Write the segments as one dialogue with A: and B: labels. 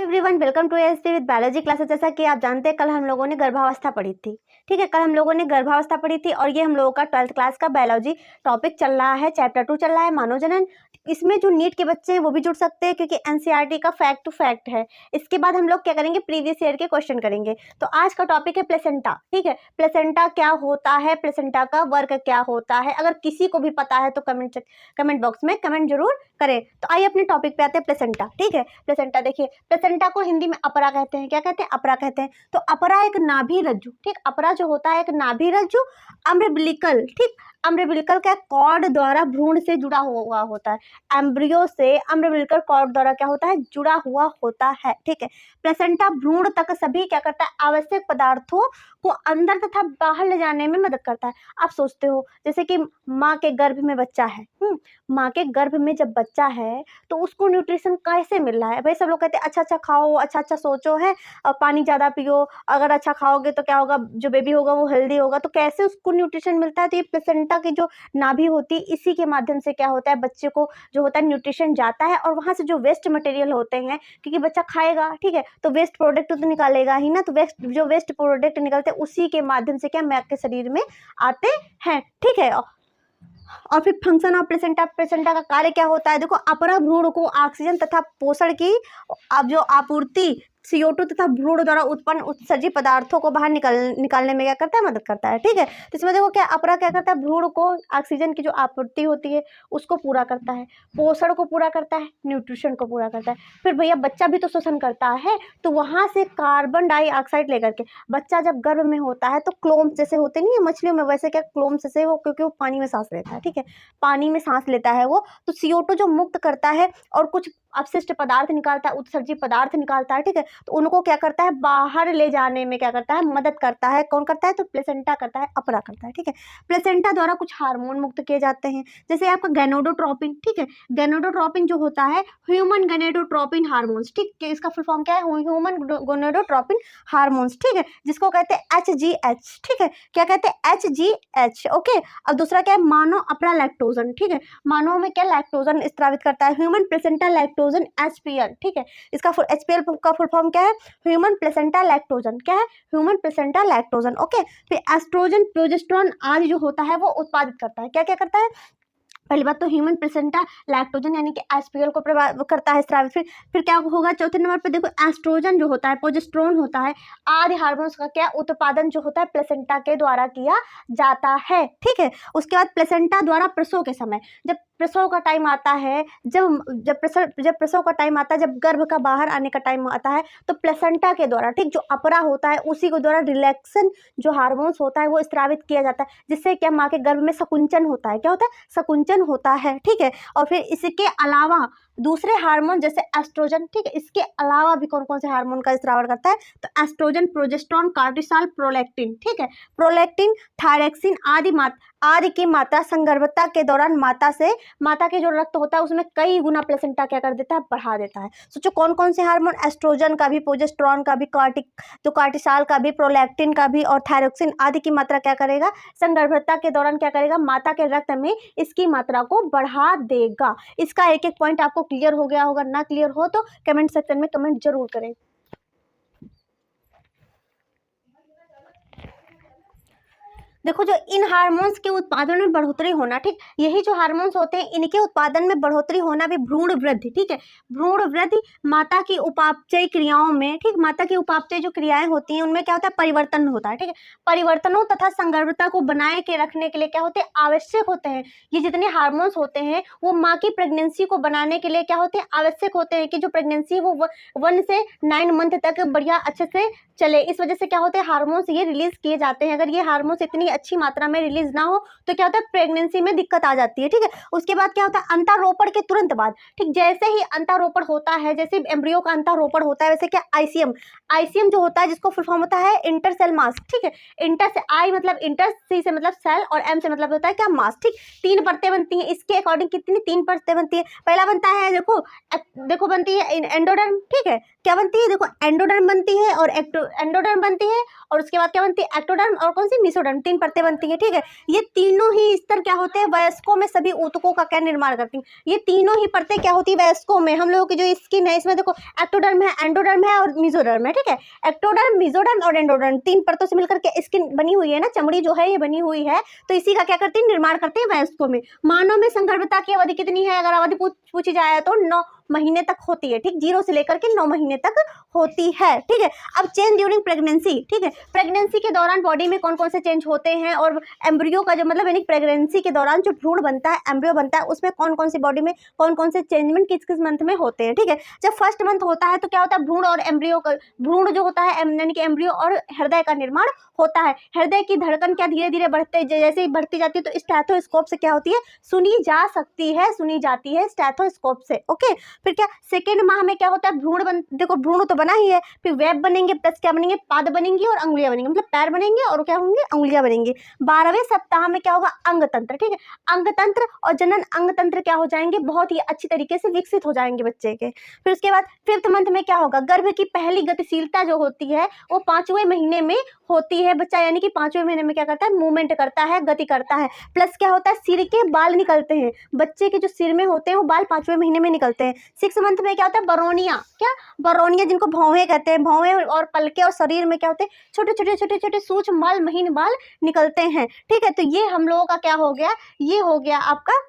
A: Everyone, welcome to ASP with biology classes. जैसा कि आप जानते हैं, कल हम लोगों ने गर्भावस्था पढ़ी थी। ठीक है, कल हम लोगों ने गर्भावस्था पढ़ी थी और ये हम लोगों का 12th क्लास का बायोलॉजी टॉपिक चल रहा है। चैप्टर 2 चल रहा है, मानव जनन। इसमें जो नीट के बच्चे हैं वो भी जुड़ सकते हैं क्योंकि एनसीईआरटी का फैक्ट टू फैक्ट है। इसके बाद हम लोग क्या करेंगे, प्रीवियस ईयर के क्वेश्चन करेंगे। तो आज का टॉपिक है प्लेसेंटा। ठीक है, प्लेसेंटा क्या होता है, प्लेसेंटा का वर्क क्या होता है। अगर किसी को भी पता है तो कमेंट बॉक्स में कमेंट जरूर करें। तो आइए अपने टॉपिक पे आते हैं, प्लेसेंटा। ठीक है, प्लेसेंटा देखिए, प्लेसेंटा को हिंदी में अपरा कहते हैं। क्या कहते हैं? अपरा कहते हैं। तो अपरा एक नाभि रज्जु, ठीक, अपरा जो होता है एक नाभि रज्जु, अम्बिलिकल, ठीक, अम्बिलिकल का कॉर्ड द्वारा भ्रूण से जुड़ा हुआ होता है। एम्ब्रियो से अम्बिलिकल कॉर्ड द्वारा क्या होता है, जुड़ा हुआ होता है। ठीक है, प्लेसेंटा भ्रूण तक सभी क्या करता है, आवश्यक पदार्थों को अंदर तथा बाहर ले जाने में मदद करता है। आप सोचते हो जैसे कि माँ के गर्भ में बच्चा है, माँ के गर्भ में जब बच्चा है तो उसको न्यूट्रिशन कैसे मिल रहा है। भाई सब लोग कहते हैं अच्छा अच्छा खाओ, अच्छा अच्छा सोचो है, और पानी ज़्यादा पियो, अगर अच्छा खाओगे तो क्या होगा, जो बेबी होगा वो हेल्दी होगा। तो कैसे उसको न्यूट्रिशन मिलता है, तो ये प्लेसेंटा की जो नाभि होती है इसी के माध्यम से क्या होता है, बच्चे को जो होता है न्यूट्रिशन जाता है और वहाँ से जो वेस्ट मटेरियल होते हैं, क्योंकि बच्चा खाएगा, ठीक है, तो वेस्ट प्रोडक्ट तो निकालेगा ही ना। तो वेस्ट प्रोडक्ट निकलते हैं उसी के माध्यम से क्या माँ के शरीर में आते हैं। ठीक है, और फिर फंक्शन ऑफ प्लेसेंटा, प्लेसेंटा का कार्य क्या होता है, देखो, अपरा भ्रूण को ऑक्सीजन तथा पोषण की अब जो आपूर्ति CO2 तथा भ्रूण द्वारा उत्पन्न उत्सर्जित पदार्थों को बाहर निकालने में क्या करता है, मदद करता है। ठीक है, तो इसमें देखो क्या अपरा क्या करता है, भ्रूण को ऑक्सीजन की जो आपूर्ति होती है उसको पूरा करता है, पोषण को पूरा करता है, न्यूट्रिशन को पूरा करता है। फिर भैया बच्चा भी तो शोषण करता है, तो वहाँ से कार्बन डाइऑक्साइड लेकर के बच्चा जब गर्भ में होता है तो क्लोम जैसे होते नहीं है मछलियों में, वैसे क्या क्लोम जैसे वो, क्योंकि वो पानी में सांस लेता है। ठीक है, पानी में सांस लेता है वो, तो CO2 जो मुक्त करता है और कुछ अपशिष्ट पदार्थ निकालता है, उत्सर्जित पदार्थ निकालता है। ठीक है, तो उनको क्या करता है, बाहर ले जाने में क्या करता है, मदद करता है। कौन करता है, तो प्लेसेंटा करता है, अपरा करता है। ठीक है, प्लेसेंटा द्वारा कुछ हार्मोन मुक्त किए जाते हैं, जैसे आपका गैनोडोट्रोपिन। ठीक है, गैनोडोट्रोपिन जो होता है ह्यूमन गैनोडोट्रोपिन हार्मोन्स। ठीक है, इसका फुल फॉर्म क्या है, ह्यूमन गैनोडोट्रोपिन हार्मोन्स। ठीक है, जिसको कहते हैं HGH। ठीक है, क्या कहते हैं, HGH। ओके, अब दूसरा क्या है, मानव अपरा लैक्टोजन। ठीक है, मानव में क्या लैक्टोजन स्त्रावित करता है, ह्यूमन प्लेसेंटा लैक्टोजन HPL। ठीक है, इसका HPL का फुल फॉर्म क्या है, ह्यूमन प्लेसेंटा लैक्टोजन। क्या है, ह्यूमन प्लेसेंटा लैक्टोजन। ओके, फिर एस्ट्रोजन प्रोजेस्टेरोन आदि जो होता है वो उत्पादित करता है। क्या क्या करता है, पहली बात तो ह्यूमन प्लेसेंटा लैक्टोजन यानी कि HPL को करता है स्रावित। फिर क्या होगा, चौथे नंबर पे देखो, एस्ट्रोजन जो होता है, प्रोजेस्टेरोन होता है, आदि हार्मोन्स का क्या उत्पादन जो होता है प्लेसेंटा के द्वारा किया जाता है। ठीक है, उसके बाद प्लेसेंटा द्वारा प्रसव के समय, जब प्रसव का टाइम आता है, जब प्रसव का टाइम आता है, जब गर्भ का बाहर आने का टाइम आता है, तो प्लेसेंटा के द्वारा, ठीक, जो अपरा होता है उसी के द्वारा रिलैक्सन जो हार्मोन्स होता है वो स्रावित किया जाता है, जिससे क्या माँ के गर्भ में संकुंचन होता है। क्या होता है, संकुंचन होता है। ठीक है, और फिर इसके अलावा दूसरे हार्मोन जैसे एस्ट्रोजन, ठीक है, इसके अलावा भी कौन कौन से हार्मोन का स्राव करता है, तो एस्ट्रोजन, प्रोजेस्टेरोन, कार्टिसोल, प्रोलैक्टिन। ठीक है, प्रोलैक्टिन, थायरॉक्सिन आदि की मात्रा संगर्भता के दौरान माता के जो रक्त होता है उसमें कई गुना प्लेसेंटा क्या कर देता है, बढ़ा देता है। सोचो कौन कौन से हार्मोन, एस्ट्रोजन का भी, प्रोजेस्टेरोन का भी, कार्टिसोल का भी, प्रोलैक्टिन का भी और थायरॉक्सिन आदि की मात्रा क्या करेगा, संगर्भता के दौरान क्या करेगा, माता के रक्त में इसकी मात्रा को बढ़ा देगा। इसका एक एक पॉइंट आपको क्लियर हो गया होगा, ना क्लियर हो तो कमेंट सेक्शन में कमेंट जरूर करें। देखो, जो इन हार्मोन्स के उत्पादन में बढ़ोतरी होना, ठीक, यही जो हार्मोन्स होते हैं इनके उत्पादन में बढ़ोतरी होना भी भ्रूण वृद्धि। ठीक है, भ्रूण वृद्धि माता की उपापचय क्रियाओं में, ठीक, माता की उपापचय जो क्रियाएं होती हैं उनमें क्या होता है, परिवर्तन होता है। ठीक है, परिवर्तनों तथा संगर्भता को बनाए के रखने के लिए क्या होते हैं, आवश्यक होते हैं। ये जितने हार्मोन्स होते हैं वो माँ की प्रेगनेंसी को बनाने के लिए क्या होते हैं, आवश्यक होते हैं कि जो प्रेगनेंसी वो 1 से 9 मंथ तक बढ़िया अच्छे से चले। इस वजह से क्या होते हैं, हार्मोन्स ये रिलीज किए जाते हैं। अगर ये हार्मोन्स इतनी अच्छी मात्रा में रिलीज ना हो तो क्या होता है, प्रेगनेंसी में दिक्कत आ जाती है। ठीक है, उसके बाद क्या होता है, अंतारोपण के तुरंत बाद, ठीक, जैसे ही अंतारोपण होता है, जैसे एम्ब्रियो का अंतारोपण होता है, वैसे क्या आईसीएम जो होता है, जिसको फुल फॉर्म होता है इंटर सेल मास। ठीक है, इंटर से आई मतलब इंटर, सी से मतलब सेल और एम से मतलब होता है क्या, मास। ठीक, 3 परतें बनती हैं। इसके अकॉर्डिंग कितनी 3 परतें बनती है, पहला बनता है, देखो बनती है एंडोडर्म। ठीक है, क्या बनती है, देखो एंडोडर्म बनती है और एंडोडर्म बनती है, और उसके बाद क्या बनती है, एक्टोडर्म और कौन सी, मेसोडर्म, 3 परतें बनती है। ठीक है, ये तीनों ही स्तर क्या होते हैं, वयस्कों में सभी ऊतकों का क्या निर्माण करती हैं, ये तीनों ही परतें क्या होती है वयस्कों में। हम लोगों की जो स्किन है इसमें देखो एक्टोडर्म है, एंडोडर्म है और मेसोडर्म है। ठीक है, एक्टोडर्म, मेसोडर्म और एंडोडर्म 3 परतों से मिलकर के स्किन बनी हुई है ना, चमड़ी जो है ये बनी हुई है, तो इसी का क्या करती है, निर्माण करते हैं वयस्कों में। मानव में संगर्भता की अवधि कितनी है, अगर अवधि पूछी जाए तो 9 महीने तक होती है। ठीक, 0 से लेकर के 9 महीने तक होती है। ठीक है, अब चेंज ड्यूरिंग प्रेगनेंसी। ठीक है, प्रेगनेंसी के दौरान बॉडी में कौन कौन से चेंज होते हैं, और एम्ब्रियो का जो मतलब यानी प्रेगनेंसी के दौरान जो भ्रूण बनता है, एम्ब्रियो बनता है, उसमें कौन कौन सी बॉडी में कौन कौन से चेंजमेंट किस किस मंथ में होते हैं। ठीक है, जब फर्स्ट मंथ होता है तो क्या होता है, भ्रूण और एम्ब्रियो का, भ्रूण जो होता है यानी कि एम्ब्रियो और हृदय का निर्माण होता है। हृदय की धड़कन क्या धीरे धीरे बढ़ते जैसे ही बढ़ती जाती है तो स्टेथोस्कोप से क्या होती है, सुनी जा सकती है, सुनी जाती है स्टेथोस्कोप से। ओके, फिर क्या सेकेंड माह में क्या होता है, भ्रूण देखो भ्रूण तो बना ही है, फिर वेब बनेंगे, प्लस क्या बनेंगे, पाद बनेंगी और अंगुलियां बनेंगी, मतलब पैर बनेंगे और क्या होंगे, अंगुलियां बनेंगी। 12वें सप्ताह में क्या होगा, अंग तंत्र। ठीक है, अंग तंत्र और जनन अंग तंत्र क्या हो जाएंगे, बहुत ही अच्छी तरीके से विकसित हो जाएंगे बच्चे के। फिर उसके बाद 5th मंथ में क्या होगा, गर्भ की पहली गतिशीलता जो होती है वो 5वें महीने में होती है बच्चा, यानी कि 5वें महीने में क्या करता है, मूवमेंट करता है, गति करता है। प्लस क्या होता है, सिर के बाल निकलते हैं, बच्चे के जो सिर में होते हैं वो बाल 5वें महीने में निकलते हैं। 6 मंथ में क्या होता है, बरौनिया, क्या बरौनिया जिनको भौहें कहते हैं, भौहें और पलके और शरीर में क्या होते हैं, छोटे छोटे छोटे छोटे सूक्ष्म बाल, महीन बाल निकलते हैं। ठीक है, तो ये हम लोगों का क्या हो गया, ये हो गया आपका,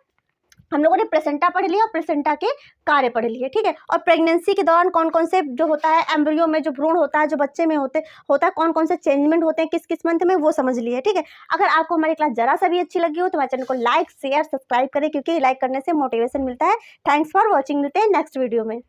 A: हम लोगों ने प्लेसेंटा पढ़ लिया और प्लेसेंटा के कार्य पढ़ लिए। ठीक है, और प्रेगनेंसी के दौरान कौन कौन से जो होता है, एम्ब्रियो में जो भ्रूण होता है, जो बच्चे में होता है, कौन कौन से चेंजमेंट होते हैं किस किस मंथ में, वो समझ लिए। ठीक है, अगर आपको हमारी क्लास जरा सा भी अच्छी लगी हो तो हमारे चैनल को लाइक शेयर सब्सक्राइब करें, क्योंकि लाइक करने से मोटिवेशन मिलता है। थैंक्स फॉर वॉचिंग, मिलते हैं नेक्स्ट वीडियो में।